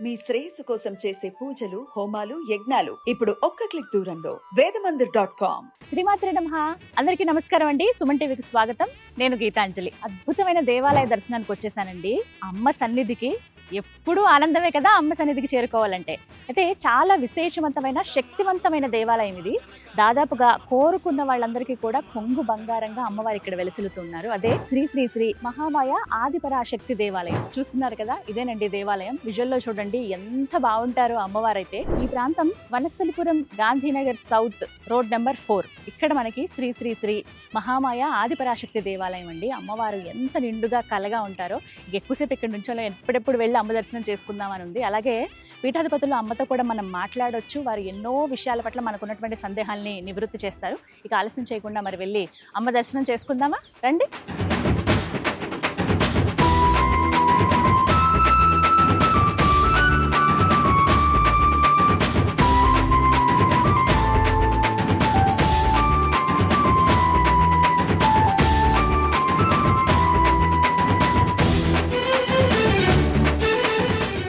మీ శ్రేయస్సు కోసం చేసే పూజలు హోమాలు యజ్ఞాలు ఇప్పుడు ఒక్క క్లిక్ దూరంలో వేదమందిర్.com. శ్రీమాత్రే నమః. అందరికీ నమస్కారం అండి. సుమన్ టీవీకి స్వాగతం. నేను గీతాంజలి. అద్భుతమైన దేవాలయ దర్శనానికి వచ్చేసానండి. అమ్మ సన్నిధికి ఎప్పుడూ ఆనందమే కదా అమ్మ సన్నిధికి చేరుకోవాలంటే. అయితే చాలా విశేషవంతమైన శక్తివంతమైన దేవాలయం ఇది. దాదాపుగా కోరుకున్న వాళ్ళందరికీ కూడా కొంగు బంగారంగా అమ్మవారు ఇక్కడ వెలసిల్లుతున్నారు. అదే శ్రీ శ్రీ శ్రీ మహామాయ ఆదిపరాశక్తి దేవాలయం. చూస్తున్నారు కదా, ఇదేనండి దేవాలయం. విజువల్లో చూడండి ఎంత బాగుంటారో అమ్మవారైతే. ఈ ప్రాంతం Vanasthalipuram Gandhinagar south road number 4. ఇక్కడ మనకి శ్రీ శ్రీ శ్రీ మహామాయ ఆదిపరాశక్తి దేవాలయం అండి. అమ్మవారు ఎంత నిండుగా కలగా ఉంటారో. ఎక్కువసేపు ఇక్కడ నుంచో ఎప్పుడెప్పుడు వెళ్ళి అమ్మ దర్శనం చేసుకుందామని ఉంది. అలాగే పీఠాధిపతులు అమ్మతో కూడా మనం మాట్లాడొచ్చు. వారు ఎన్నో విషయాల పట్ల మనకు ఉన్నటువంటి సందేహాల్ని నివృత్తి చేస్తారు. ఇక ఆలస్యం చేయకుండా మరి వెళ్ళి అమ్మ దర్శనం చేసుకుందామా, రండి.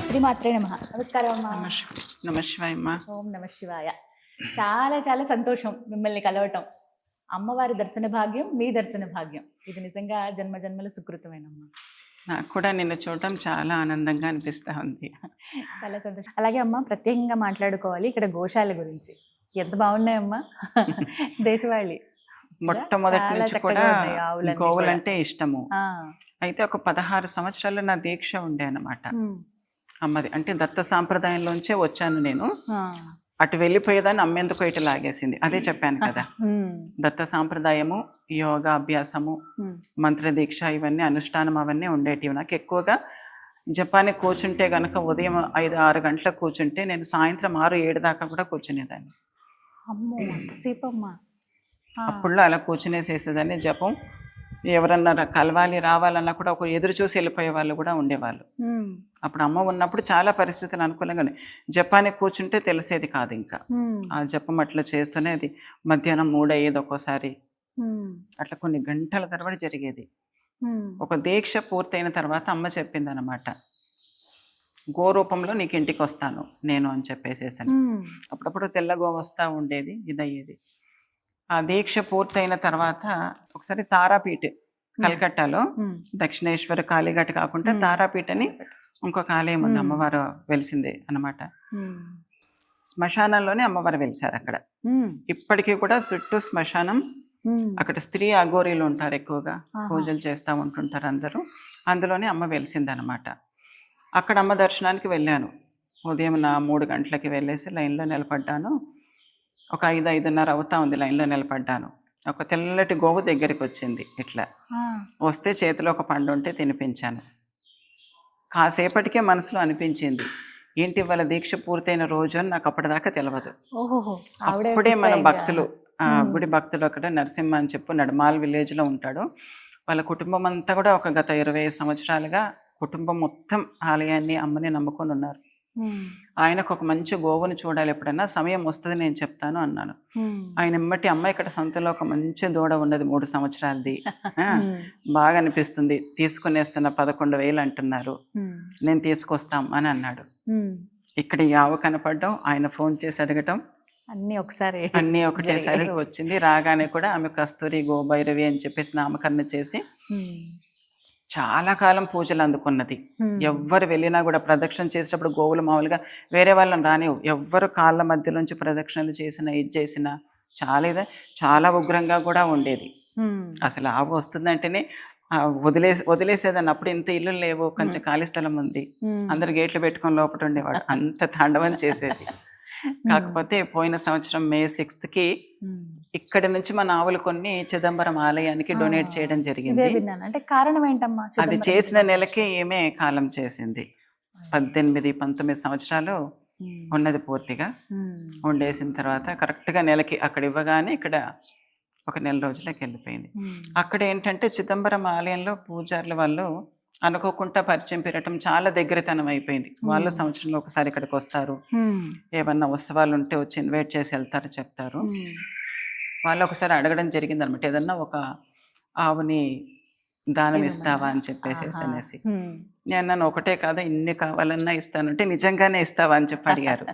శ్రీమాత్రే నమః. నమస్కారం అమ్మా. నమశివాయ అమ్మా. ఓం నమ శివాయ. చాలా చాలా సంతోషం మిమ్మల్ని కలవటం. అమ్మవారి దర్శన భాగ్యం, మీ దర్శన భాగ్యం, ఇది నిజంగా జన్మ జన్మల సుకృతమేనమ్మా. నాకు కూడా నిన్ను చూడటం చాలా ఆనందంగా అనిపిస్తూ ఉంది. చాలా సంతోషం. అలాగే అమ్మ, ప్రత్యేకంగా మాట్లాడుకోవాలి ఇక్కడ గోశాల గురించి. ఎంత బాగున్నాయమ్మా దేశవాళి. మొట్టమొదటి నుంచి కూడా గోవులంటే ఇష్టము. అయితే ఒక 16 సంవత్సరాలు నా దీక్ష ఉండే అన్నమాట అమ్మది. అంటే దత్త సాంప్రదాయంలోంచే వచ్చాను నేను. అటు వెళ్ళిపోయేదాన్ని అమ్మేందుకు ఇటు లాగేసింది. అదే చెప్పాను కదా, దత్త సాంప్రదాయము, యోగా అభ్యాసము, మంత్ర దీక్ష, ఇవన్నీ అనుష్ఠానం అవన్నీ ఉండేటివి. నాకు ఎక్కువగా జపానికి కూర్చుంటే గనక ఉదయం 5-6 గంటలకు కూర్చుంటే నేను సాయంత్రం 6-7 దాకా కూడా కూర్చునేదాన్ని. అప్పుడులో అలా కూర్చునేసేసేదాన్ని. జపం ఎవరన్నా కలవాలి రావాలన్నా కూడా ఒక ఎదురు చూసి వెళ్ళిపోయే వాళ్ళు కూడా ఉండేవాళ్ళు. అప్పుడు అమ్మ ఉన్నప్పుడు చాలా పరిస్థితులు అనుకూలంగానే. జపానికి కూర్చుంటే తెలిసేది కాదు. ఇంకా ఆ జపం అట్లా చేస్తూనే అది మధ్యాహ్నం 3 అయ్యేది ఒక్కోసారి. అట్లా కొన్ని గంటల తరబడి జరిగేది. ఒక దీక్ష పూర్తయిన తర్వాత అమ్మ చెప్పింది అనమాట, గో రూపంలో నీకు ఇంటికి వస్తాను నేను అని చెప్పేసేసాను. అప్పుడప్పుడు తెల్ల గో వస్తూ ఉండేది, ఇదయ్యేది. ఆ దీక్ష పూర్తయిన తర్వాత ఒకసారి తారాపీఠ్ కల్కట్టాలో, దక్షిణేశ్వర కాళీఘాట్ కాకుండా తారాపీఠ్ అని ఇంకొక ఆలయం ఉంది, అమ్మవారు వెలిసింది అన్నమాట. శ్మశానంలోనే అమ్మవారు వెలిసారు అక్కడ. ఇప్పటికీ కూడా చుట్టూ శ్మశానం. అక్కడ స్త్రీ అఘోరీలు ఉంటారు, ఎక్కువగా పూజలు చేస్తూ ఉంటుంటారు అందరూ. అందులోనే అమ్మ వెలిసింది అనమాట. అక్కడ అమ్మ దర్శనానికి వెళ్ళాను. ఉదయం 3 గంటలకి వెళ్ళేసి లైన్లో నిలబడ్డాను. ఒక 5-5:30 అవుతా ఉంది లైన్లో నిలబడ్డాను. ఒక తెల్లటి గోవు దగ్గరికి వచ్చింది. ఇట్లా వస్తే చేతిలో ఒక పండు ఉంటే తినిపించాను. కాసేపటికే మనసులో అనిపించింది, ఏంటి వాళ్ళ దీక్ష పూర్తయిన రోజు అని నాకు అప్పటిదాకా తెలియదు. అప్పుడే మన భక్తులు, గుడి భక్తుడు అక్కడ నరసింహ అని చెప్పు నడమాల్ విలేజ్లో ఉంటాడు. వాళ్ళ కుటుంబం అంతా కూడా ఒక గత 20 సంవత్సరాలుగా కుటుంబం మొత్తం ఆలయాన్ని అమ్మని నమ్ముకొని ఉన్నారు. ఆయనకు ఒక మంచి గోవుని చూడాలి, ఎప్పుడన్నా సమయం వస్తుంది నేను చెప్తాను అన్నాను. ఆయన ఎమ్మటి అమ్మ ఇక్కడ సంతలో ఒక మంచి దూడ ఉన్నది, 3 సంవత్సరాలది, బాగా అనిపిస్తుంది, తీసుకునేస్తున్న 11,000 అంటున్నారు, నేను తీసుకొస్తాం అని అన్నాడు. ఇక్కడ యావ కనపడడం, ఆయన ఫోన్ చేసి అడగటం, అన్నీ ఒకటేసారి వచ్చింది. రాగానే కూడా ఆమె కస్తూరి గోభైరవి అని చెప్పేసి నామకరణ చేసి చాలా కాలం పూజలు అందుకున్నది. ఎవ్వరు వెళ్ళినా కూడా ప్రదక్షిణ చేసేటప్పుడు గోవులు మామూలుగా వేరే వాళ్ళని రానివ్వు. ఎవ్వరు కాళ్ళ మధ్యలోంచి ప్రదక్షిణలు చేసినా ఇది చేసినా చాలా ఉగ్రంగా కూడా ఉండేది. అసలు ఆవు వస్తుందంటేనే వదిలేసేదాన్ని. అప్పుడు ఇంత ఇల్లు లేవు, కొంచెం ఖాళీ స్థలం ఉంది, అందరు గేట్లు పెట్టుకొని లోపల ఉండేవాడు. అంత తాండవం చేసేది. కాకపోతే పోయిన సంవత్సరం May 6th ఇక్కడి నుంచి మన ఆవులు కొన్ని చిదంబరం ఆలయానికి డొనేట్ చేయడం జరిగింది. అంటే కారణం ఏంటమ్మా? అది చేసిన నెలకే ఏమే కాలం చేసింది. 18-19 సంవత్సరాలు ఉన్నది పూర్తిగా. ఉండేసిన తర్వాత కరెక్ట్గా నెలకి అక్కడ ఇవ్వగానే ఇక్కడ ఒక నెల రోజులకి వెళ్ళిపోయింది. అక్కడ ఏంటంటే చిదంబరం ఆలయంలో పూజారుల వాళ్ళు అనుకోకుండా పరిచయం పెరగటం, చాలా దగ్గరతనం అయిపోయింది. వాళ్ళు సంవత్సరంలో ఒకసారి ఇక్కడికి వస్తారు, ఏమన్నా ఉత్సవాలు ఉంటే వచ్చి ఇన్వైట్ చేసి వెళ్తారు, చెప్తారు. వాళ్ళు ఒకసారి అడగడం జరిగింది అనమాట, ఏదన్నా ఒక ఆవుని దానం ఇస్తావా అని చెప్పేసి అనేసి. నేను అన్నాను ఒకటే కాదా ఇన్ని కావాలన్నా ఇస్తాను అంటే నిజంగానే ఇస్తావా అని చెప్పి అడిగారు.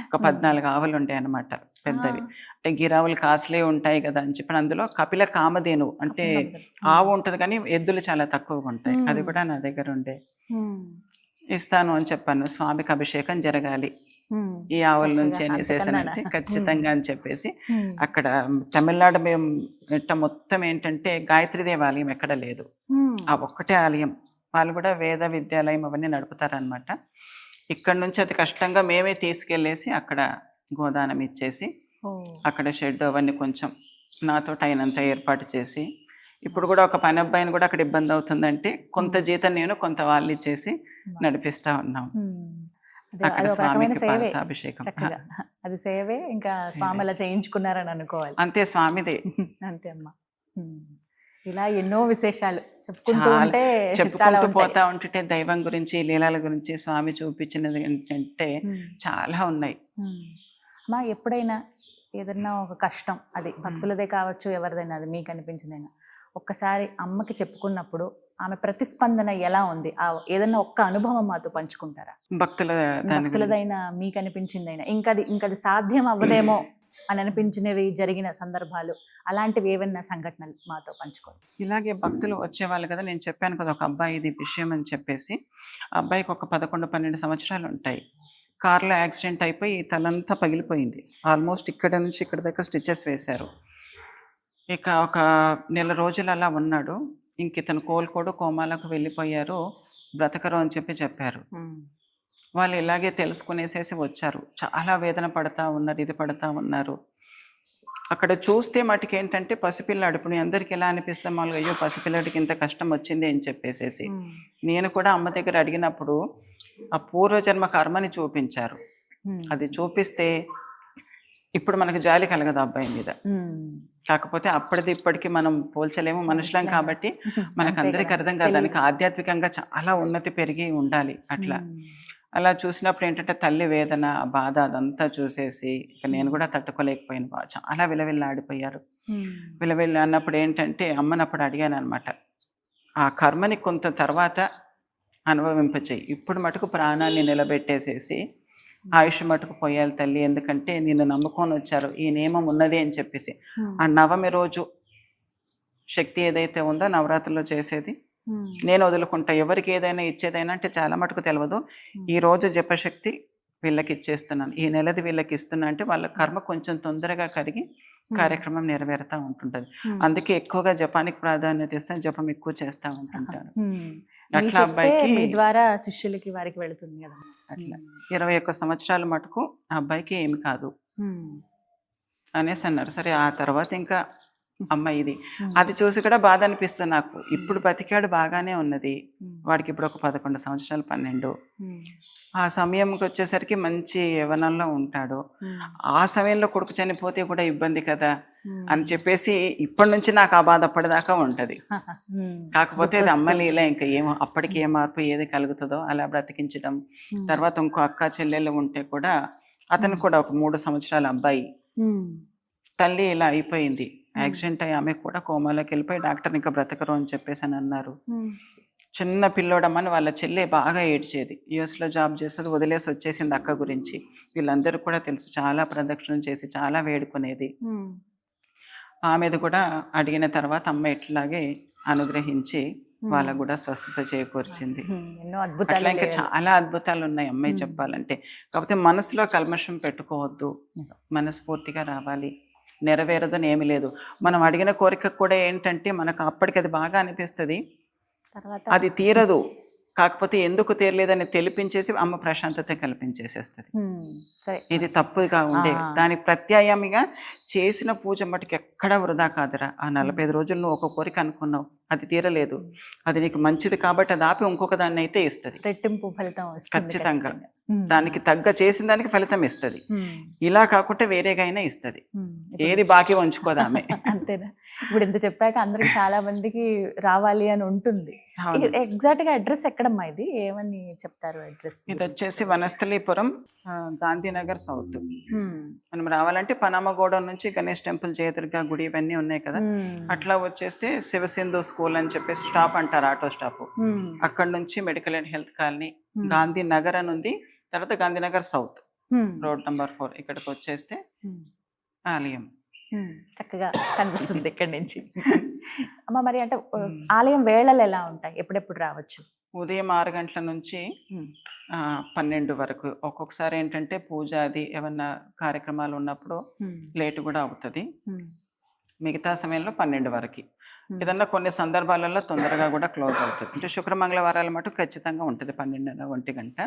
ఒక 14 ఆవులు ఉంటాయి అన్నమాట పెద్దవి. అంటే గిరావులు కాస్ట్లీ ఉంటాయి కదా అని చెప్పి అందులో కపిల కామధేను అంటే ఆవు ఉంటుంది కానీ ఎద్దులు చాలా తక్కువగా ఉంటాయి. అది కూడా నా దగ్గర ఉండే. ఇస్తాను అని చెప్పాను. స్వామికి అభిషేకం జరగాలి ఈ ఆవుల నుంచి అనేసేసానంటే ఖచ్చితంగా అని చెప్పేసి అక్కడ తమిళనాడు మేము మొత్తం ఏంటంటే గాయత్రి దేవాలయం ఎక్కడ లేదు, ఆ ఒక్కటే ఆలయం. వాళ్ళు కూడా వేద విద్యాలయం అవన్నీ నడుపుతారనమాట. ఇక్కడ నుంచి అతి కష్టంగా మేమే తీసుకెళ్ళేసి అక్కడ గోదానం ఇచ్చేసి అక్కడ షెడ్ అవన్నీ కొంచెం నాతో అయినంత ఏర్పాటు చేసి, ఇప్పుడు కూడా ఒక పని అబ్బాయిని కూడా అక్కడ ఇబ్బంది అవుతుందంటే కొంత జీతం నేను కొంత వాళ్ళు ఇచ్చేసి నడిపిస్తా ఉన్నాం. అక్కడ స్వామికి పాలతాభిషేకం. అది సేవే, ఇంకా స్వామి అలా చేయించుకున్నారని అనుకోవాలి. అంతే, స్వామిదే. అంతే అమ్మా. ఇలా ఎన్నో విశేషాలు చెప్పుకుంటూ పోతా ఉంటుంటే దైవం గురించి లీలాల గురించి స్వామి చూపించినది ఏంటంటే చాలా ఉన్నాయి. అమ్మా ఎప్పుడైనా ఏదన్నా ఒక కష్టం, అది భక్తులదే కావచ్చు ఎవరిదైనా, అది మీకు అనిపించిందైనా ఒక్కసారి అమ్మకి చెప్పుకున్నప్పుడు ఆమె ప్రతిస్పందన ఎలా ఉంది? ఏదన్నా ఒక్క అనుభవం మాతో పంచుకుంటారా? భక్తులదైనా మీకు అనిపించిందైనా ఇంకది సాధ్యం అవ్వదేమో అని అనిపించినవి జరిగిన సందర్భాలు, అలాంటివి ఏవన్నా సంఘటనలు మాతో పంచుకోండి. ఇలాగే భక్తులు వచ్చేవాళ్ళు కదా, నేను చెప్పాను కదా ఒక అబ్బాయి ఇది విషయం అని చెప్పేసి. ఆ అబ్బాయికి ఒక 11-12 సంవత్సరాలు ఉంటాయి. కార్లో యాక్సిడెంట్ అయిపోయి తలంతా పగిలిపోయింది. ఆల్మోస్ట్ ఇక్కడ నుంచి ఇక్కడ దాకా స్టిచెస్ వేశారు. ఇక ఒక నెల రోజులు అలా ఉన్నాడు. ఇంక ఇతను కోలుకోడు, కోమాలకు వెళ్ళిపోయారు, బ్రతకరు అని చెప్పారు. వాళ్ళు ఇలాగే తెలుసుకునేసేసి వచ్చారు. చాలా వేదన పడతా ఉన్నారు, ఇది పడతా ఉన్నారు. అక్కడ చూస్తే మటుకు ఏంటంటే పసిపిల్లాడు. ఇప్పుడు అందరికి ఎలా అనిపిస్తాం మామూలుగా, అయ్యో పసిపిల్లాడికి ఇంత కష్టం వచ్చింది అని చెప్పేసేసి. నేను కూడా అమ్మ దగ్గర అడిగినప్పుడు ఆ పూర్వజన్మ కర్మని చూపించారు. అది చూపిస్తే ఇప్పుడు మనకు జాలి కలగదు అబ్బాయి మీద. కాకపోతే అప్పటిది ఇప్పటికి మనం పోల్చలేము, మనుషులం కాబట్టి మనకు అందరికి అర్థం కాదు. దానికి ఆధ్యాత్మికంగా చాలా ఉన్నతి పెరిగి ఉండాలి. అలా చూసినప్పుడు ఏంటంటే తల్లి వేదన, బాధ అదంతా చూసేసి ఇక నేను కూడా తట్టుకోలేకపోయాను. చాలా విలవిల్లాడిపోయారు. విలవిల్లి అన్నప్పుడు ఏంటంటే అమ్మనప్పుడు అడిగాను అనమాట, ఆ కర్మని కొంత తర్వాత అనుభవింపచేయి, ఇప్పుడు మటుకు ప్రాణాన్ని నిలబెట్టేసేసి ఆయుష్ మటుకు పోయాలి తల్లి, ఎందుకంటే నిన్ను నమ్ముకొని వచ్చారు, ఈ నియమం ఉన్నది అని చెప్పేసి. ఆ నవమి రోజు శక్తి ఏదైతే ఉందో నవరాత్రుల్లో చేసేది నేను వదులుకుంటా. ఎవరికి ఏదైనా ఇచ్చేదైనా అంటే చాలా మటుకు తెలియదు. ఈ రోజు జపశక్తి వీళ్ళకి ఇచ్చేస్తున్నాను, ఈ నెలది వీళ్ళకి ఇస్తున్నా అంటే వాళ్ళ కర్మ కొంచెం తొందరగా కరిగి కార్యక్రమం నెరవేరుతూ ఉంటుంటుంది. అందుకే ఎక్కువగా జపానికి ప్రాధాన్యత ఇస్తే జపం ఎక్కువ చేస్తూ ఉంటుంటారు. అట్లా అబ్బాయికి ద్వారా శిష్యులకి వారికి వెళుతుంది కదా. అట్లా 21 సంవత్సరాల మటుకు ఆ అబ్బాయికి ఏమి కాదు అనేసి అన్నారు. సరే ఆ తర్వాత ఇంకా అమ్మ ఇది అది చూసి కూడా బాధ అనిపిస్తుంది నాకు. ఇప్పుడు బతికాడు బాగానే ఉన్నది, వాడికి ఇప్పుడు ఒక 11 సంవత్సరాలు 12. ఆ సమయంకి వచ్చేసరికి మంచి యవ్వనంలో ఉంటాడు. ఆ సమయంలో కొడుకు చనిపోతే కూడా ఇబ్బంది కదా అని చెప్పేసి ఇప్పటి నుంచి నాకు ఆ బాధ అప్పటిదాకా ఉంటది. కాకపోతే అది అమ్మ లీల, ఇంకా ఏమో అప్పటికి ఏ మార్పు ఏది కలుగుతుందో అలా బ్రతికించడం. తర్వాత ఇంకో అక్క చెల్లెళ్ళు ఉంటే కూడా అతను కూడా ఒక 3 సంవత్సరాల అబ్బాయి, తల్లి ఇలా అయిపోయింది, యాక్సిడెంట్ అయ్యి ఆమె కూడా కోమాలోకి వెళ్ళిపోయి డాక్టర్ ఇంకా బ్రతకరు అని చెప్పేసి అని అన్నారు. చిన్న పిల్లోడమ్మని వాళ్ళ చెల్లె బాగా ఏడ్చేది. యుఎస్లో జాబ్ చేస్తుంది, వదిలేసి వచ్చేసింది అక్క గురించి. వీళ్ళందరూ కూడా తెలుసు, చాలా ప్రదక్షిణలు చేసి చాలా వేడుకునేది. ఆమెది కూడా అడిగిన తర్వాత అమ్మ ఇట్లాగే అనుగ్రహించి వాళ్ళకు కూడా స్వస్థత చేకూర్చింది. అట్లా ఇంకా చాలా అద్భుతాలు ఉన్నాయి అమ్మాయి చెప్పాలంటే. కాకపోతే మనసులో కల్మషం పెట్టుకోవద్దు, మనస్ఫూర్తిగా రావాలి. నెరవేరదని ఏమి లేదు. మనం అడిగిన కోరిక కూడా ఏంటంటే మనకు అప్పటికి అది బాగా అనిపిస్తుంది, అది తీరదు. కాకపోతే ఎందుకు తీరలేదని తెలిపించేసి అమ్మ ప్రశాంతత కల్పించేసేస్తుంది. ఇది తప్పుగా ఉండే దానికి ప్రత్యామ్నాయంగా చేసిన పూజ మటుకు ఎక్కడా వృధా కాదురా. ఆ 45 రోజులు నువ్వు ఒక కోరిక అనుకున్నావు, అది తీరలేదు, అది నీకు మంచిది కాబట్టి అది ఆపి ఇంకొక దాన్ని అయితే ఇస్తుంది, రెట్టింపు ఫలితం ఖచ్చితంగా. దానికి తగ్గ చేసిన దానికి ఫలితం ఇస్తుంది. ఇలా కాకుండా వేరేగా అయినా ఇస్తుంది, ఏది బాకీ ఉంచుకోదామే. అంతేనా? ఇప్పుడు ఇంత చెప్పాక అందరికి చాలా మందికి రావాలి అని ఉంటుంది. ఎగ్జాక్ట్ గా అడ్రస్ ఎక్కడమ్మా ఇది? ఏమని చెప్తారు అడ్రస్? ఇది వచ్చేసి వనస్థలీపురం గాంధీనగర్ సౌత్. మనం రావాలంటే పనామగూడెం నుంచి గణేష్ టెంపుల్, జయదుర్గ గుడి ఇవన్నీ ఉన్నాయి కదా, అట్లా వచ్చేస్తే శివసింధు స్కూల్ అని చెప్పేసి స్టాప్ అంటారు, ఆటో స్టాప్. అక్కడ నుంచి medical and health colony, Gandhinagar అని ఉంది, తర్వాత గాంధీనగర్ సౌత్ రోడ్ నంబర్ 4 ఇక్కడికి వచ్చేస్తే ఆలయం చక్కగా కనిపిస్తుంది ఇక్కడి నుంచి. అమ్మ మరి అంటే ఆలయం వేళలు ఎలా ఉంటాయి, ఎప్పుడెప్పుడు రావచ్చు? ఉదయం 6 గంటల నుంచి 12 వరకు. ఒక్కొక్కసారి ఏంటంటే పూజ అది ఏమన్నా కార్యక్రమాలు ఉన్నప్పుడు లేట్ కూడా అవుతుంది. మిగతా సమయంలో 12 వరకు. ఏదన్నా కొన్ని సందర్భాలలో తొందరగా కూడా క్లోజ్ అవుతుంది. అంటే శుక్ర మంగళవారాల మటు ఖచ్చితంగా ఉంటుంది 12:30, 1 గంట.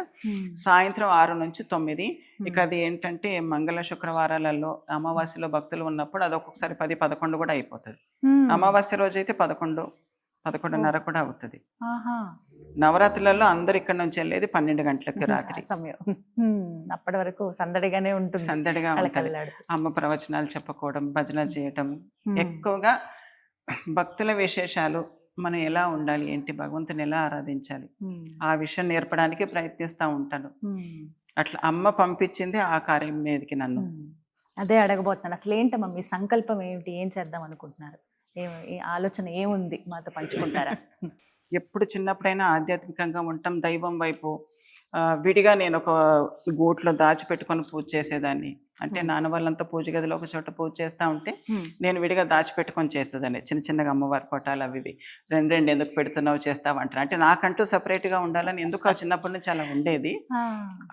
సాయంత్రం 6 నుంచి 9. ఇక అది ఏంటంటే మంగళ శుక్రవారాలలో అమావాస్యలో భక్తులు ఉన్నప్పుడు అది ఒక్కొక్కసారి 10, 11 కూడా అయిపోతుంది. అమావాస్య రోజు అయితే 11, 11:30 కూడా అవుతుంది. నవరాత్రులలో అందరు ఇక్కడ నుంచి వెళ్ళేది 12 గంటలకి రాత్రి సమయం. అప్పటి వరకు సందడిగానే ఉంటుంది, సందడిగా ఉంటుంది. అమ్మ ప్రవచనాలు చెప్పుకోవడం, భజన చేయటం, ఎక్కువగా భక్తుల విశేషాలు, మనం ఎలా ఉండాలి, ఏంటి, భగవంతుని ఎలా ఆరాధించాలి, ఆ విషయం నేర్పడానికి ప్రయత్నిస్తూ ఉంటాను. అట్లా అమ్మ పంపించింది ఆ కార్యం మీదకి నన్ను. అదే అడగబోతున్నాను, అసలు ఏంటమ్మా మీ సంకల్పం ఏమిటి, ఏం చేద్దాం అనుకుంటున్నారు, ఆలోచన ఏముంది మాతో పంచుకుంటారా? ఎప్పుడు చిన్నప్పుడైనా ఆధ్యాత్మికంగా ఉంటాం, దైవం వైపు. విడిగా నేను ఒక గూట్లో దాచిపెట్టుకొని పూజ చేసేదాన్ని. అంటే నాన్న వాళ్ళంతా పూజ గదిలో ఒక చోట పూజ చేస్తూ ఉంటే నేను విడిగా దాచిపెట్టుకొని చేసేదాన్ని. చిన్న చిన్నగా అమ్మవారి పటాలు అవి 2 ఎందుకు పెడుతున్నావు, చేస్తావు అంటారు. అంటే నాకంటూ సపరేట్గా ఉండాలని ఎందుకు ఆ చిన్నప్పటి నుంచి అలా ఉండేది.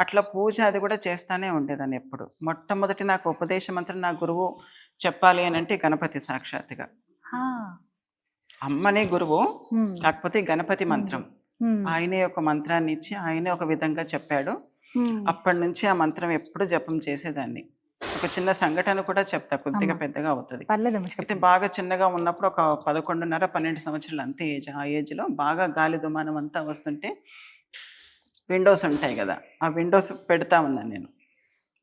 అట్లా పూజ అది కూడా చేస్తానే ఉండేదాన్ని ఎప్పుడు. మొట్టమొదటి నాకు ఉపదేశం అంతా నా గురువు చెప్పాలి అని అంటే గణపతి సాక్షాత్తుగా. అమ్మనే గురువు, కాకపోతే గణపతి మంత్రం ఆయనే ఒక మంత్రాన్ని ఇచ్చి ఆయనే ఒక విధంగా చెప్పాడు. అప్పటి నుంచి ఆ మంత్రం ఎప్పుడు జపం చేసేదాన్ని. ఒక చిన్న సంఘటన కూడా చెప్తా, కొద్దిగా పెద్దగా అవుతుంది. అయితే బాగా చిన్నగా ఉన్నప్పుడు ఒక 11:30, 12 సంవత్సరాలు అంతే ఏజ్. ఆ ఏజ్లో బాగా గాలి దుమానం అంతా వస్తుంటే విండోస్ ఉంటాయి కదా, ఆ విండోస్ పెడతా ఉన్నాను నేను.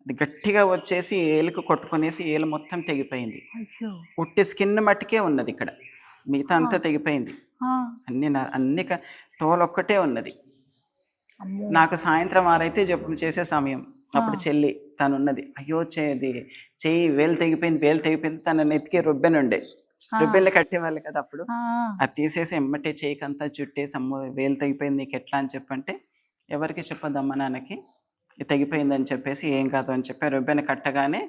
అది గట్టిగా వచ్చేసి ఏలుకు కొట్టుకునేసి ఏలు మొత్తం తెగిపోయింది. ఉట్టి స్కిన్ మట్టికే ఉన్నది, ఇక్కడ మిగతా అంతా తెగిపోయింది. అన్ని తోలొక్కటే ఉన్నది. నాకు సాయంత్రం 6 అయితే జపం చేసే సమయం. అప్పుడు చెల్లి తనున్నది, అయ్యో చెయ్యి వేలు తెగిపోయింది. తన నెత్తికి రుబ్బెనుండే, రుబ్బెన్లు కట్టేవాళ్ళు కదా అప్పుడు. అది తీసేసి ఎమ్మటే చెయ్యికంతా చుట్టేసి, అమ్మ వేలు తెగిపోయింది నీకు ఎట్లా అని చెప్పంటే, ఎవరికి చెప్పొద్దమ్మ నాన్నకి తెగిపోయిందని చెప్పేసి, ఏం కాదు అని చెప్పి రుబ్బెన కట్టగానే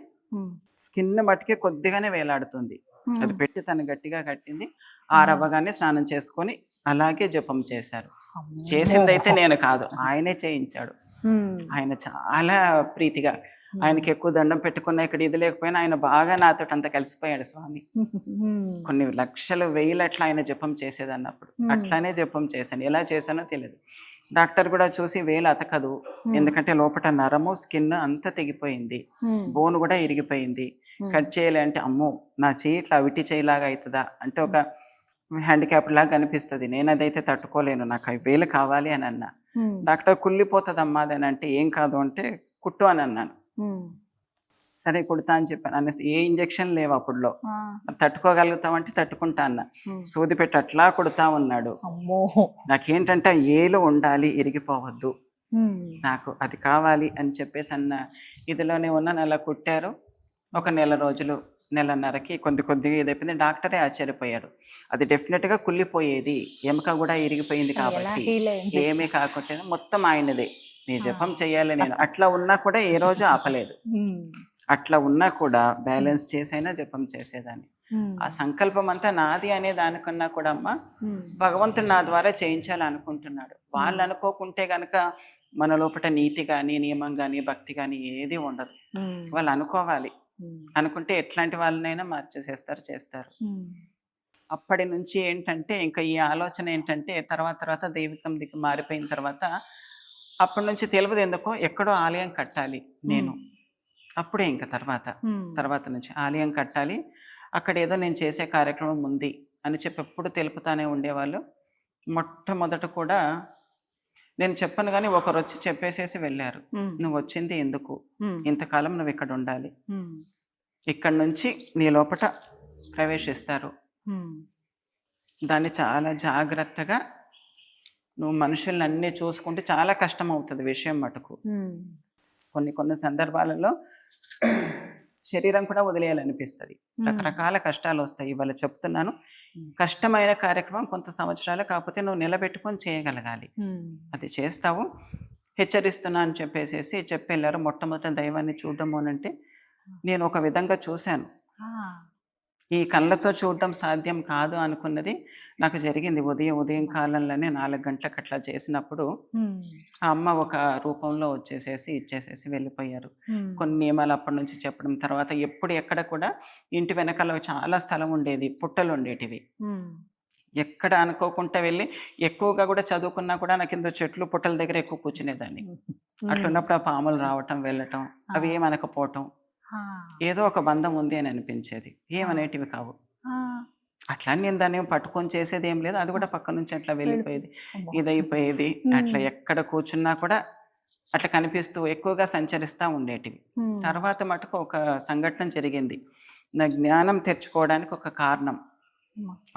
స్కిన్ మట్టుకే కొద్దిగానే వేలాడుతుంది. అది పెట్టి తను గట్టిగా కట్టింది. ఆరవ్వగానే స్నానం చేసుకొని అలాగే జపం చేశారు. చేసిందైతే నేను కాదు, ఆయనే చేయించాడు. ఆయన చాలా ప్రీతిగా, ఆయనకి ఎక్కువ దండం పెట్టుకున్న ఇక్కడ ఇది లేకపోయినా ఆయన బాగా నాతో అంత కలిసిపోయాడు స్వామి. కొన్ని లక్షలు, వేలు అట్లా ఆయన జపం చేసేదన్నప్పుడు అట్లానే జపం చేశాను. ఎలా చేశానో తెలియదు. డాక్టర్ కూడా చూసి వేలు అతకదు, ఎందుకంటే లోపల నరము, స్కిన్ అంతా తెగిపోయింది, బోన్ కూడా ఇరిగిపోయింది, కట్ చేయాలి అంటే అమ్మో నా చెయ్యి ఇట్లా అవిటి చేయిలాగా అవుతుందా అంటే ఒక హ్యాండిక్యాప్ లాగా కనిపిస్తుంది. నేను అదైతే తట్టుకోలేను, నాకు వేలు కావాలి అని అన్నా. డాక్టర్ కుళ్ళిపోతుంది అమ్మా అని అంటే, ఏం కాదు అంటే కుట్టు అని అన్నాను. సరే కుడతా అని చెప్పాను. అనేసి ఏ ఇంజక్షన్ లేవు అప్పుడులో, తట్టుకోగలుగుతామంటే తట్టుకుంటా అన్న. సూది పెట్టి అట్లా కుడతా ఉన్నాడు. నాకేంటంటే ఏలు ఉండాలి, ఇరిగిపోవద్దు, నాకు అది కావాలి అని చెప్పేసి అన్న ఇదిలోనే ఉన్న అలా కుట్టారు. ఒక నెల రోజులు, నెలన్నరకి కొద్దిగా ఇదైపోయింది. డాక్టరే ఆశ్చర్యపోయాడు. అది డెఫినెట్గా కుళ్ళిపోయేది, ఎముక కూడా ఇరిగిపోయింది కాబట్టి ఏమీ కాకుంటే మొత్తం ఆయనదే, నీ జపం చెయ్యాలి. నేను అట్లా ఉన్నా కూడా ఏ రోజు ఆపలేదు. అట్లా ఉన్నా కూడా బ్యాలెన్స్ చేసైనా జపం చేసేదాన్ని. ఆ సంకల్పం అంతా నాది అనే దానికన్నా కూడా అమ్మ భగవంతుడు నా ద్వారా చేయించాలి అనుకుంటున్నాడు. వాళ్ళు అనుకోకుంటే గనక మన లోపల నీతి కానీ, నియమం కానీ, భక్తి కానీ ఏది ఉండదు. వాళ్ళు అనుకోవాలి, అనుకుంటే ఎట్లాంటి వాళ్ళనైనా చేస్తారు. అప్పటి నుంచి ఏంటంటే ఇంకా ఈ ఆలోచన ఏంటంటే తర్వాత దైవికం దిక్కు మారిపోయిన తర్వాత అప్పటి నుంచి తెలియదు ఎందుకో ఎక్కడో ఆలయం కట్టాలి నేను. అప్పుడే ఇంకా తర్వాత నుంచి ఆలయం కట్టాలి, అక్కడ ఏదో నేను చేసే కార్యక్రమం ఉంది అని చెప్పి ఎప్పుడు తెలుపుతానే ఉండేవాళ్ళు. మొట్టమొదట కూడా నేను చెప్పను కానీ ఒకరు వచ్చి చెప్పేసేసి వెళ్ళారు, నువ్వు వచ్చింది ఎందుకు, ఇంతకాలం నువ్వు ఇక్కడ ఉండాలి, ఇక్కడ నుంచి నీ లోపల ప్రవేశిస్తారు, దాన్ని చాలా జాగ్రత్తగా నువ్వు మనుషుల్ని అన్నీ చూసుకుంటే చాలా కష్టం అవుతుంది విషయం మటుకు. కొన్ని కొన్ని సందర్భాలలో శరీరం కూడా వదిలేయాలనిపిస్తుంది. రకరకాల కష్టాలు వస్తాయి. ఇవాళ చెప్తున్నాను, కష్టమైన కార్యక్రమం కొంత సంవత్సరాలు, కాకపోతే నువ్వు నిలబెట్టుకొని చేయగలగాలి. అది చేస్తావు. హెచ్చరిస్తున్నా అని చెప్పేసేసి చెప్పి వెళ్ళారు. మొట్టమొదటి దైవాన్ని చూడడం అనంటే నేను ఒక విధంగా చూశాను. ఈ కళ్ళతో చూడటం సాధ్యం కాదు అనుకున్నది నాకు జరిగింది. ఉదయం కాలంలోనే 4 గంటలకు అట్లా చేసినప్పుడు ఆ అమ్మ ఒక రూపంలో ఇచ్చేసేసి వెళ్ళిపోయారు. కొన్ని నియమాలు అప్పటి నుంచి చెప్పడం, తర్వాత ఎప్పుడు ఎక్కడ కూడా ఇంటి వెనకాల చాలా స్థలం ఉండేది, పుట్టలు ఉండేటివి. ఎక్కడ అనుకోకుండా వెళ్ళి ఎక్కువగా కూడా చదువుకున్నా కూడా నాకు ఇంత చెట్లు పుట్టల దగ్గర ఎక్కువ కూర్చునేదాన్ని. అట్లున్నప్పుడు ఆ పాములు రావటం వెళ్ళటం అవి ఏమనకపోవటం, ఏదో ఒక బంధం ఉంది అని అనిపించేది. ఏమనేటివి కావు. అట్లా నేను దాన్ని పట్టుకొని చేసేది ఏం లేదు. అది కూడా పక్క నుంచి అట్లా వెళ్ళిపోయేది, ఇదైపోయేది. అట్లా ఎక్కడ కూర్చున్నా కూడా అట్లా కనిపిస్తూ ఎక్కువగా సంచరిస్తూ ఉండేటివి. తర్వాత మటుకు ఒక సంఘటన జరిగింది. నా జ్ఞానం తెరుచుకోవడానికి ఒక కారణం.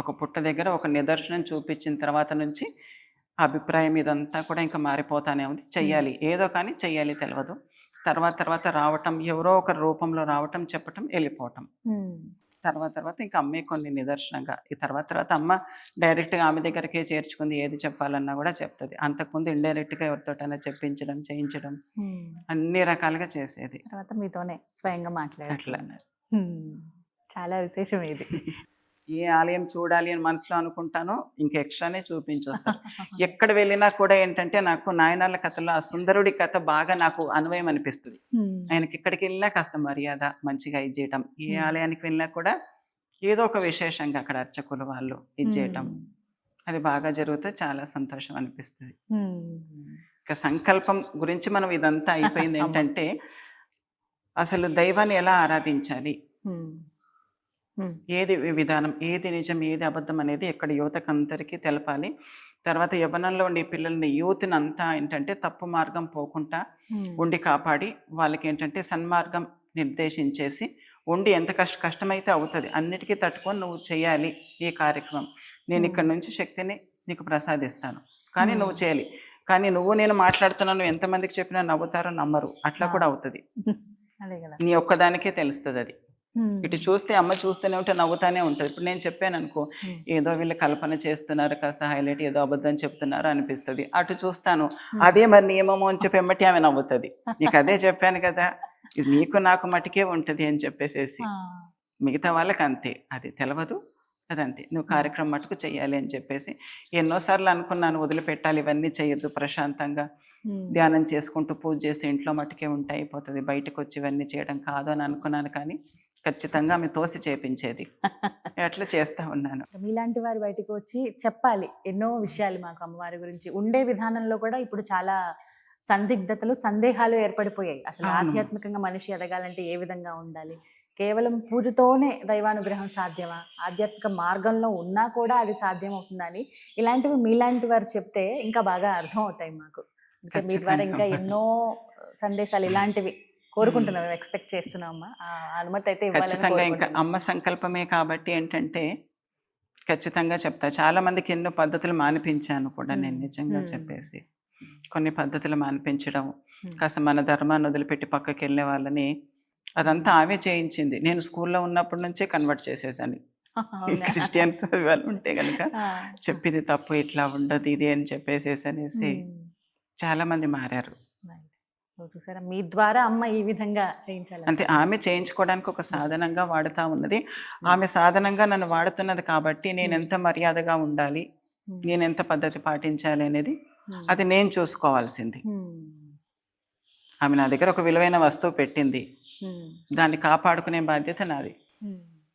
ఒక పుట్ట దగ్గర ఒక నిదర్శనం చూపించిన తర్వాత నుంచి అభిప్రాయం ఇదంతా కూడా ఇంకా మారిపోతానే ఉంది. చెయ్యాలి, ఏదో కానీ చెయ్యాలి, తెలియదు. తర్వాత రావటం, ఎవరో ఒక రూపంలో రావటం, చెప్పటం, వెళ్ళిపోవటం. తర్వాత ఇంకా అమ్మే కొన్ని నిదర్శనంగా. ఈ తర్వాత అమ్మ డైరెక్ట్గా ఆమె దగ్గరికే చేర్చుకుంది. ఏది చెప్పాలన్నా కూడా చెప్తుంది. అంతకుముందు ఇండైరెక్ట్గా ఎవరితోటైనా చెప్పించడం, చేయించడం, అన్ని రకాలుగా చేసేది. తర్వాత మీతోనే స్వయంగా మాట్లాడారు. అట్లా చాలా విశేషం ఇది. ఏ ఆలయం చూడాలి అని మనసులో అనుకుంటానో ఇంకా ఎక్స్ట్రానే చూపించొస్తాను. ఎక్కడ వెళ్ళినా కూడా ఏంటంటే నాకు నాయనాళ్ళ కథలో ఆ సుందరుడి కథ బాగా నాకు అన్వయం అనిపిస్తుంది. ఆయనకి ఎక్కడికి వెళ్ళినా కాస్త మర్యాద మంచిగా ఇది చేయటం, ఏ ఆలయానికి వెళ్ళినా కూడా ఏదో ఒక విశేషంగా అక్కడ అర్చకులు వాళ్ళు ఇది చేయటం, అది బాగా జరిగితే చాలా సంతోషం అనిపిస్తుంది. ఇక సంకల్పం గురించి మనం ఇదంతా అయిపోయింది. ఏంటంటే అసలు దైవాన్ని ఎలా ఆరాధించాలి, ఏది విధానం, ఏది నిజం, ఏది అబద్ధం అనేది ఎక్కడ యువతకు అందరికీ తెలపాలి. తర్వాత యవ్వనంలో ఉండే పిల్లల్ని, యూత్ని అంతా ఏంటంటే తప్పు మార్గం పోకుండా ఉండి కాపాడి వాళ్ళకి ఏంటంటే సన్మార్గం నిర్దేశించేసి ఉండి ఎంత కష్టమైతే అవుతుంది అన్నిటికీ తట్టుకొని నువ్వు చేయాలి ఈ కార్యక్రమం. నేను ఇక్కడ నుంచి శక్తిని నీకు ప్రసాదిస్తాను, కానీ నువ్వు చేయాలి. కానీ నేను మాట్లాడుతున్నాను, ఎంతమందికి చెప్పినా నవ్వుతారో నమ్మరు, అట్లా కూడా అవుతుంది. నీ ఒక్కదానికే తెలుస్తుంది అది. ఇటు చూస్తే అమ్మ చూస్తూనే ఉంటే నవ్వుతానే ఉంటుంది. ఇప్పుడు నేను చెప్పాను అనుకో, ఏదో వీళ్ళు కల్పన చేస్తున్నారు, కాస్త హైలైట్, ఏదో అబద్ధం చెప్తున్నారు అనిపిస్తుంది. అటు చూస్తాను, అదే మరి నియమము అని చెప్పి ఎమ్మటి ఆమె నవ్వుతుంది. నీకు అదే చెప్పాను కదా, ఇది నీకు నాకు మటుకే ఉంటుంది అని చెప్పేసేసి. మిగతా వాళ్ళకి అంతే, అది తెలవదు, అదంతే. నువ్వు కార్యక్రమం మటుకు చెయ్యాలి అని చెప్పేసి ఎన్నోసార్లు అనుకున్నాను, వదిలిపెట్టాలి, ఇవన్నీ చేయొద్దు, ప్రశాంతంగా ధ్యానం చేసుకుంటూ పూజ చేసి ఇంట్లో మటుకే ఉంటే అయిపోతుంది, బయటకు వచ్చి ఇవన్నీ చేయడం కాదు అని అనుకున్నాను. కానీ ఖచ్చితంగా ఆమె తోసి చేపించేది, అట్లా చేస్తూ ఉన్నాను. మీలాంటి వారు బయటకు వచ్చి చెప్పాలి ఎన్నో విషయాలు మాకు అమ్మవారి గురించి. ఉండే విధానంలో కూడా ఇప్పుడు చాలా సందిగ్ధతలు, సందేహాలు ఏర్పడిపోయాయి. అసలు ఆధ్యాత్మికంగా మనిషి ఎదగాలంటే ఏ విధంగా ఉండాలి, కేవలం పూజతోనే దైవానుగ్రహం సాధ్యమా, ఆధ్యాత్మిక మార్గంలో ఉన్నా కూడా అది సాధ్యమవుతుందని ఇలాంటివి మీలాంటి వారు చెప్తే ఇంకా బాగా అర్థం అవుతాయి మాకు. మీ ద్వారా ఇంకా ఎన్నో సందేశాలు ఇలాంటివి కోరుకుంటున్నాం, ఎక్స్పెక్ట్ చేస్తున్నామమ్మా. అనుమతి అయితే ఖచ్చితంగా. ఇంకా అమ్మ సంకల్పమే కాబట్టి ఏంటంటే ఖచ్చితంగా చెప్తా. చాలా మందికి ఎన్నో పద్ధతులు మానిపించాను కూడా నేను, నిజంగా చెప్పేసి. కొన్ని పద్ధతులు మానిపించడం, కాస్త మన ధర్మాన్ని వదిలిపెట్టి పక్కకి వెళ్ళే వాళ్ళని, అదంతా ఆమె చేయించింది. నేను స్కూల్లో ఉన్నప్పటి నుంచే కన్వర్ట్ చేసేసాను. క్రిస్టియన్స్ వాళ్ళు ఉంటే కనుక చెప్పింది తప్పు, ఇట్లా ఉండదు ఇది అని చెప్పేసేసి అనేసి చాలా మంది మారారు. చూసారా, మీ ద్వారా అమ్మ ఈ విధంగా చేయించాలి అంటే ఆమె చేయించుకోవడానికి ఒక సాధనంగా వాడుతూ ఉన్నది. ఆమె సాధనంగా నన్ను వాడుతున్నది కాబట్టి నేను ఎంత మర్యాదగా ఉండాలి, నేను ఎంత పద్ధతి పాటించాలి అనేది అది నేను చూసుకోవాల్సింది. ఆమె నా దగ్గర ఒక విలువైన వస్తువు పెట్టింది, దాన్ని కాపాడుకునే బాధ్యత నాది.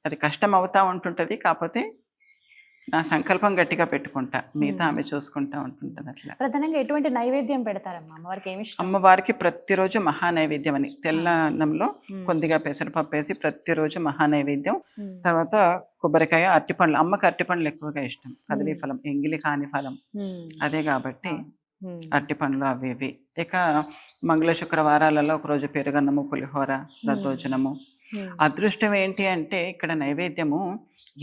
అది కష్టం అవుతా ఉంటుంటుంది, కాకపోతే నా సంకల్పం గట్టిగా పెట్టుకుంటా, మిగతా ఆమె చూసుకుంటా ఉంటుంటుంది. అట్లా ప్రధానంగా ఎటువంటి నైవేద్యం పెడతారమ్మా అమ్మవారికి? ఏమి ఇష్టం? అమ్మవారికి ప్రతిరోజు మహానైవేద్యం అని, తెల్ల అన్నంలో కొద్దిగా పెసరపప్పు వేసి ప్రతిరోజు మహానైవేద్యం. తర్వాత కొబ్బరికాయ, అరటిపండ్లు. అమ్మకి అరటిపండ్లు ఎక్కువగా ఇష్టం, కదలీ ఫలం, ఎంగిలి కాని ఫలం అదే కాబట్టి అరటి పండ్లు అవి ఇవి. ఇక మంగళ శుక్రవారాలలో ఒకరోజు పెరుగన్నము, పులిహోర, దద్దోజనము. అదృష్టం ఏంటి అంటే ఇక్కడ నైవేద్యము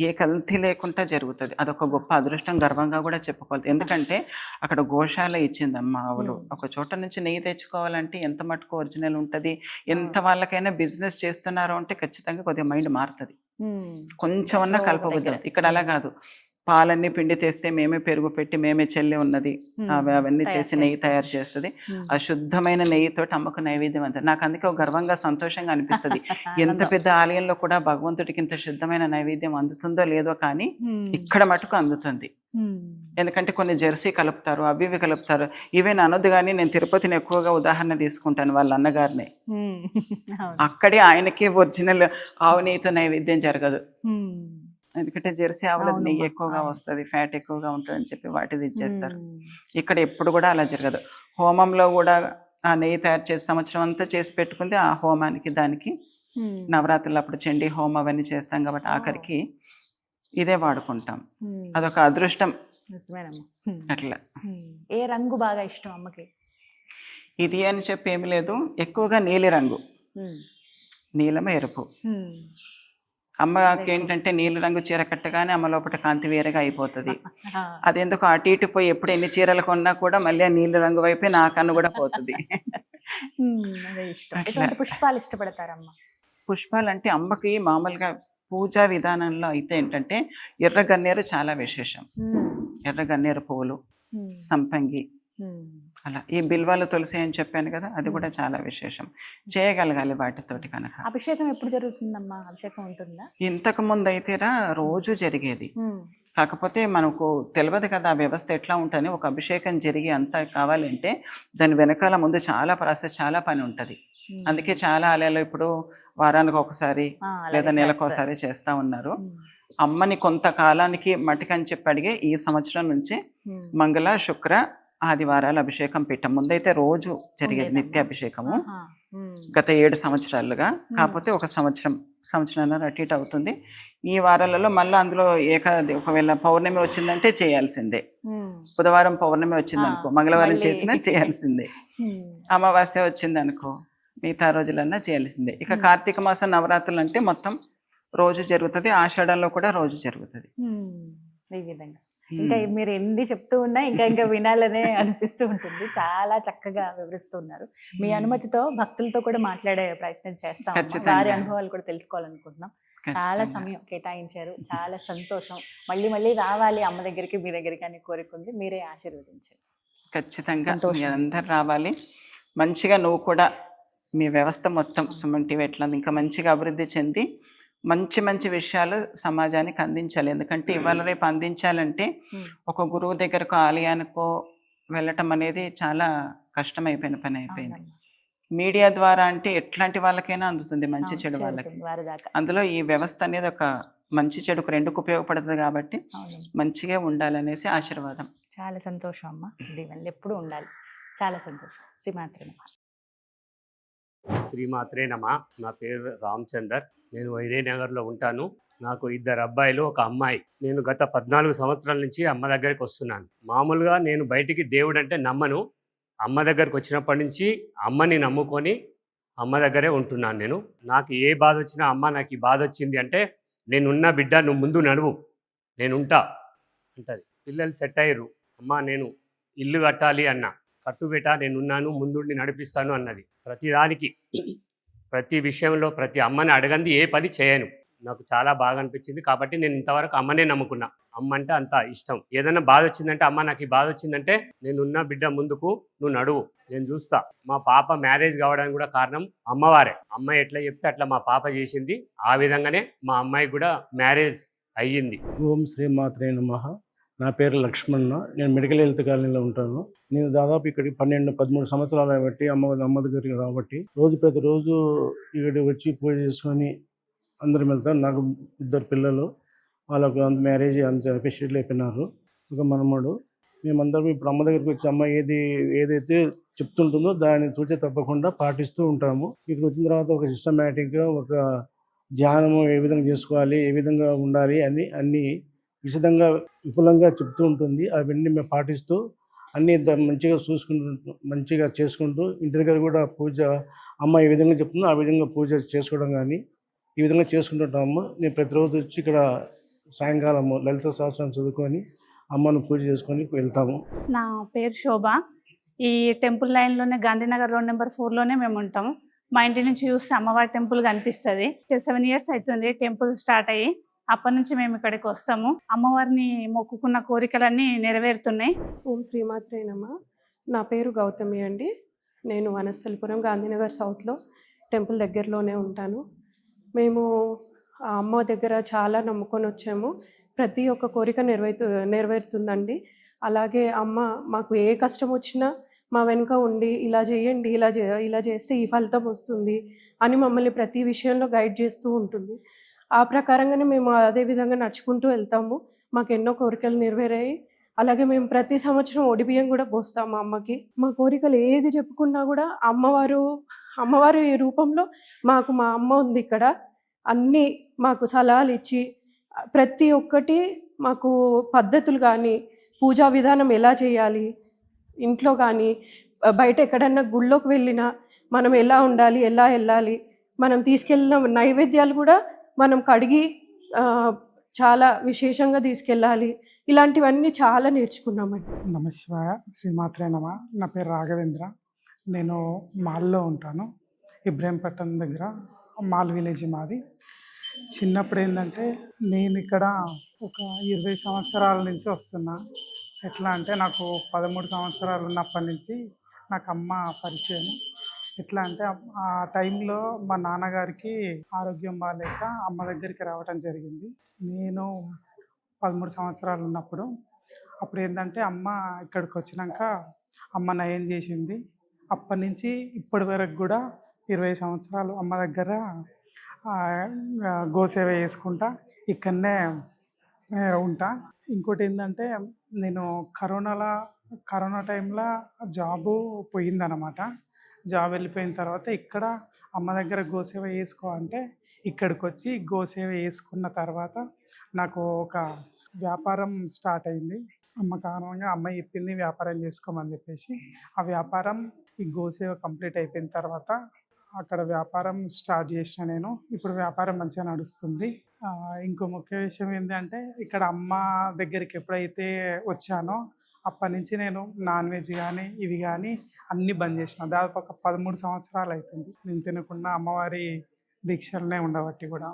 ఏ కల్తీ లేకుండా జరుగుతుంది. అదొక గొప్ప అదృష్టం, గర్వంగా కూడా చెప్పుకోవాలి. ఎందుకంటే అక్కడ గోశాల ఇచ్చిందమ్మ ఆవులు. ఒక చోట నుంచి నెయ్యి తెచ్చుకోవాలంటే ఎంత మటుకు ఒరిజినల్ ఉంటుంది. ఎంత వాళ్ళకైనా బిజినెస్ చేస్తున్నారో అంటే ఖచ్చితంగా కొద్దిగా మైండ్ మారుతుంది, కొంచెం అన్నా కలపబుద్ధి. ఇక్కడ అలా కాదు, పాలన్నీ పిండి తెస్తే మేమే పెరుగు పెట్టి మేమే చెల్లి ఉన్నది అవన్నీ చేసి నెయ్యి తయారు చేస్తుంది. ఆ శుద్ధమైన నెయ్యితో అమ్మకు నైవేద్యం అంతా. నాకు అందుకే ఒక గర్వంగా సంతోషంగా అనిపిస్తుంది. ఎంత పెద్ద ఆలయంలో కూడా భగవంతుడికి ఇంత శుద్ధమైన నైవేద్యం అందుతుందో లేదో కానీ ఇక్కడ మటుకు అందుతుంది. ఎందుకంటే కొన్ని జెర్సీ కలుపుతారు, అవి ఇవి కలుపుతారు. ఇవే అనొద్దు కానీ నేను తిరుపతిని ఎక్కువగా ఉదాహరణ తీసుకుంటాను. వాళ్ళ అన్నగారిని, అక్కడే ఆయనకి ఒరిజినల్ ఆవు నెయ్యితో నైవేద్యం జరగదు. ఎందుకంటే జెర్సీ ఆవులది నెయ్యి ఎక్కువగా వస్తుంది, ఫ్యాట్ ఎక్కువగా ఉంటుంది అని చెప్పి వాటిది ఇచ్చేస్తారు. ఇక్కడ ఎప్పుడు కూడా అలా జరగదు. హోమంలో కూడా ఆ నెయ్యి తయారు చేసి సంవత్సరం అంతా చేసి పెట్టుకుంది. ఆ హోమానికి దానికి నవరాత్రులు అప్పుడు చండీ హోమం అవన్నీ చేస్తాం కాబట్టి ఆఖరికి ఇదే వాడుకుంటాం. అదొక అదృష్టం అట్లా. ఏ రంగు బాగా ఇష్టం అమ్మకి? ఇది అని చెప్పి ఏమి లేదు, ఎక్కువగా నీలి రంగు, నీలం ఎరుపు. అమ్మకి ఏంటంటే నీలి రంగు చీర కట్టగానే అమ్మ లోపల కాంతి వేరేగా అయిపోతుంది. అదెందుకు అటు ఇటు పోయి ఎప్పుడు ఎన్ని చీరలు కొన్నా కూడా మళ్ళీ ఆ నీలి రంగు వైపే నా కన్ను కూడా పోతుంది. పుష్పాలు ఇష్టపడతారమ్మ? పుష్పాలు అంటే అమ్మకి మామూలుగా పూజా విధానంలో అయితే ఏంటంటే ఎర్ర గన్నేరు చాలా విశేషం. ఎర్ర గన్నేరు పువ్వులు, సంపంగి, అలా ఈ బిల్వాలు తులసి అని చెప్పాను కదా, అది కూడా చాలా విశేషం. చేయగలగాలి వాటితోటి కనుక. అభిషేకం ఎప్పుడు జరుగుతుందమ్మా? అభిషేకం ఉంటుందా? ఇంతకు ముందు అయితేరా రోజు జరిగేది. కాకపోతే మనకు తెలియదు కదా ఆ వ్యవస్థ ఎట్లా ఉంటుంది. ఒక అభిషేకం జరిగి అంతా కావాలంటే దాని వెనకాల ముందు చాలా ప్రాసెస్, చాలా పని ఉంటుంది. అందుకే చాలా ఆలయాలు ఇప్పుడు వారానికి ఒకసారి లేదా నెలకోసారి చేస్తూ ఉన్నారు. అమ్మని కొంతకాలానికి మటుకని చెప్పి అడిగే ఈ సంవత్సరం నుంచి మంగళ, శుక్ర, ఆదివారాలు అభిషేకం పెట్టాం. ముందైతే రోజు జరిగేది నిత్య అభిషేకము, గత 7 సంవత్సరాలుగా. కాకపోతే ఒక సంవత్సరం అటు ఇటు అవుతుంది. ఈ వారాలలో మళ్ళీ అందులో ఒకవేళ పౌర్ణమి వచ్చిందంటే చేయాల్సిందే. బుధవారం పౌర్ణమి వచ్చిందనుకో, మంగళవారం చేసినా చేయాల్సిందే. అమావాస్య వచ్చిందనుకో, మిగతా రోజులన్నా చేయాల్సిందే. ఇక కార్తీక మాసం నవరాత్రులు అంటే మొత్తం రోజు జరుగుతుంది. ఆషాఢంలో కూడా రోజు జరుగుతుంది. ఈ విధంగా ఇంకా మీరు ఎన్ని చెప్తూ ఉన్నా ఇంకా వినాలనే అనిపిస్తూ ఉంటుంది. చాలా చక్కగా వివరిస్తున్నారు. మీ అనుమతితో భక్తులతో కూడా మాట్లాడే ప్రయత్నం చేస్తాం, వారి అనుభవాలు కూడా తెలుసుకోవాలనుకుంటున్నాం. చాలా సమయం కేటాయించారు, చాలా సంతోషం. మళ్ళీ మళ్ళీ రావాలి అమ్మ దగ్గరికి, మీ దగ్గరికి అని కోరుకుంది. మీరే ఆశీర్వదించారు. ఖచ్చితంగా అందరు రావాలి. మంచిగా నువ్వు కూడా మీ వ్యవస్థ మొత్తం సుమన్ టీవీ ఎట్లా ఇంకా మంచిగా అభివృద్ధి చెంది మంచి మంచి విషయాలు సమాజానికి అందించాలి. ఎందుకంటే ఇవాళ రేపు అందించాలంటే ఒక గురువు దగ్గరకు, ఆలయానికో వెళ్ళటం అనేది చాలా కష్టమైపోయిన పని అయిపోయింది. మీడియా ద్వారా అంటే ఎట్లాంటి వాళ్ళకైనా అందుతుంది, మంచి చెడు వాళ్ళకి. అందులో ఈ వ్యవస్థ అనేది ఒక మంచి చెడుకు రెండుకు ఉపయోగపడుతుంది కాబట్టి మంచిగా ఉండాలనేసి ఆశీర్వాదం. చాలా సంతోషం అమ్మ, దీవెనలు ఎప్పుడు ఉండాలి. చాలా సంతోషం. శ్రీమాత్రే నమః. శ్రీమాత్రే నమః. నా పేరు రామచందర్. నేను వైదేనగర్లో ఉంటాను. నాకు 2 అబ్బాయిలు, 1 అమ్మాయి. నేను గత 14 సంవత్సరాల నుంచి అమ్మ దగ్గరికి వస్తున్నాను. మామూలుగా నేను బయటికి దేవుడు అంటే నమ్మను. అమ్మ దగ్గరకు వచ్చినప్పటి నుంచి అమ్మని నమ్ముకొని అమ్మ దగ్గరే ఉంటున్నాను నేను. నాకు ఏ బాధ వచ్చినా అమ్మ నాకు ఈ బాధ వచ్చింది అంటే, నేనున్న బిడ్డ నువ్వు ముందు నడువు, నేనుంటా అంటది. పిల్లలు సెట్ అయ్యారు. అమ్మ నేను ఇల్లు కట్టాలి అన్న, కట్టుబెట్ట నేనున్నాను, ముందుండి నడిపిస్తాను అన్నది. ప్రతిదానికి, ప్రతి విషయంలో, ప్రతి అమ్మని అడగంది ఏ పని చేయను. నాకు చాలా బాగా అనిపించింది. కాబట్టి నేను ఇంతవరకు అమ్మనే నమ్ముకున్నా. అమ్మ అంటే అంత ఇష్టం. ఏదైనా బాధ వచ్చిందంటే, అమ్మ నాకు ఈ బాధ వచ్చిందంటే నేనున్న బిడ్డ ముందుకు నువ్వు నడువు, నేను చూస్తా. మా పాప మ్యారేజ్ కావడానికి కూడా కారణం అమ్మవారే. అమ్మ ఎట్లా చెప్తే అట్లా మా పాప చేసింది. ఆ విధంగానే మా అమ్మాయికి కూడా మ్యారేజ్ అయ్యింది. ఓం శ్రీమాత్రే నమః. నా పేరు లక్ష్మణ. నేను మెడికల్ హెల్త్ కాలనీలో ఉంటాను. నేను దాదాపు ఇక్కడికి 12-13 సంవత్సరాలు బట్టి అమ్మ దగ్గరికి కాబట్టి ప్రతిరోజు ఇక్కడికి వచ్చి పూజ చేసుకొని అందరం వెళ్తాం. నాకు 2 పిల్లలు, వాళ్ళకు మ్యారేజ్ అంత ఎఫిషియెంట్లు అయిపోయినారు. ఒక మనమడు. మేమందరం ఇప్పుడు అమ్మ దగ్గరికి వచ్చి అమ్మ ఏదైతే చెప్తుంటుందో దాన్ని చూసే తప్పకుండా పాటిస్తూ ఉంటాము. ఇక్కడ వచ్చిన తర్వాత ఒక సిస్టమేటిక్గా ఒక ధ్యానము ఏ విధంగా చేసుకోవాలి, ఏ విధంగా ఉండాలి అని అన్ని విశదంగా విపులంగా చెప్తూ ఉంటుంది. అవన్నీ మేము పాటిస్తూ అన్నీ మంచిగా చూసుకుంటూ మంచిగా చేసుకుంటూ ఇంటి దగ్గర కూడా పూజ అమ్మ ఏ విధంగా చెప్తుందో ఆ విధంగా పూజ చేసుకోవడం కానీ ఈ విధంగా చేసుకుంటుంటాము. నేను ప్రతిరోజు వచ్చి ఇక్కడ సాయంకాలము లలిత సహస్రం చదువుకొని అమ్మను పూజ చేసుకొని వెళ్తాము. నా పేరు శోభ. ఈ టెంపుల్ లైన్లోనే గాంధీనగర్ రోడ్ నెంబర్ 4లోనే మేము ఉంటాము. మా ఇంటి నుంచి చూస్తే అమ్మవారి టెంపుల్ కనిపిస్తుంది. 7 years అవుతుంది టెంపుల్ స్టార్ట్ అయ్యి. అప్పటి నుంచి మేము ఇక్కడికి వస్తాము. అమ్మవారిని మొక్కుకున్న కోరికలన్నీ నెరవేరుతున్నాయి. ఓం శ్రీమాత్రే నమః. నా పేరు గౌతమి అండి. నేను వనస్థలిపురం గాంధీనగర్ సౌత్లో టెంపుల్ దగ్గరలోనే ఉంటాను. మేము ఆ అమ్మ దగ్గర చాలా నమ్ముకొని వచ్చాము. ప్రతి ఒక్క కోరిక నెరవేరుతుందండి. అలాగే అమ్మ మాకు ఏ కష్టం వచ్చినా మా వెనుక ఉండి ఇలా చేయండి, ఇలా చేస్తే ఈ ఫలితం వస్తుంది అని మమ్మల్ని ప్రతి విషయంలో గైడ్ చేస్తూ ఉంటుంది. ఆ ప్రకారంగానే మేము అదే విధంగా నడుచుకుంటూ వెళ్తాము. మాకు ఎన్నో కోరికలు నెరవేరాయి. అలాగే మేము ప్రతి సంవత్సరం ఒడిబియ్యం కూడా పోస్తాము అమ్మకి. మా కోరికలు ఏది చెప్పుకున్నా కూడా అమ్మవారు ఈ రూపంలో మా అమ్మ ఉంది ఇక్కడ. అన్నీ మాకు సలహాలు ఇచ్చి ప్రతి ఒక్కటి మాకు పద్ధతులు కానీ పూజా విధానం ఎలా చేయాలి, ఇంట్లో కానీ బయట ఎక్కడన్నా గుళ్ళోకి వెళ్ళినా మనం ఎలా ఉండాలి, ఎలా వెళ్ళాలి, మనం తీసుకెళ్ళిన నైవేద్యాలు కూడా మనం కడిగి చాలా విశేషంగా తీసుకెళ్ళాలి. ఇలాంటివన్నీ చాలా నేర్చుకున్నామండి. నమశివాయ. శ్రీమాత్రే నమ. నా పేరు రాఘవేంద్ర. నేను మాల్లో ఉంటాను. ఇబ్రహీంపట్నం దగ్గర మాల్ విలేజ్ మాది. చిన్నప్పుడు ఏంటంటే నేను ఇక్కడ ఒక 20 సంవత్సరాల నుంచి వస్తున్నా. ఎట్లా అంటే నాకు 13 సంవత్సరాలు ఉన్నప్పటి నుంచి నాకు అమ్మ పరిచయం. ఎట్లా అంటే ఆ టైంలో మా నాన్నగారికి ఆరోగ్యం బాగాలేక అమ్మ దగ్గరికి రావటం జరిగింది. నేను 13 సంవత్సరాలు ఉన్నప్పుడు అప్పుడు ఏంటంటే అమ్మ ఇక్కడికి వచ్చినాక అమ్మ నయం చేసింది. అప్పటి నుంచి ఇప్పటి వరకు కూడా 20 సంవత్సరాలు అమ్మ దగ్గర గోసేవ చేసుకుంటా ఇక్కడనే ఉంటా. ఇంకోటి ఏంటంటే నేను కరోనా టైంలో జాబు పోయిందనమాట. జాబ్ వెళ్ళిపోయిన తర్వాత ఇక్కడ అమ్మ దగ్గర గోసేవ చేసుకో అంటే ఇక్కడికి వచ్చి గోసేవ చేసుకున్న తర్వాత నాకు ఒక వ్యాపారం స్టార్ట్ అయింది. అమ్మ కారణంగా అమ్మ చెప్పింది వ్యాపారం చేసుకోమని చెప్పేసి ఆ వ్యాపారం ఈ గోసేవ కంప్లీట్ అయిపోయిన తర్వాత అక్కడ వ్యాపారం స్టార్ట్ చేసిన నేను. ఇప్పుడు వ్యాపారం మంచిగా నడుస్తుంది. ఇంకో ముఖ్య విషయం ఏంటంటే ఇక్కడ అమ్మ దగ్గరికి ఎప్పుడైతే వచ్చానో అప్పటి నుంచి నేను నాన్ వెజ్ కానీ ఇవి కానీ అన్నీ బంద్ చేసిన. దాదాపు ఒక 13 సంవత్సరాలు అవుతుంది నేను తినకుండా అమ్మవారి దీక్షలనే ఉండబట్టి కూడా.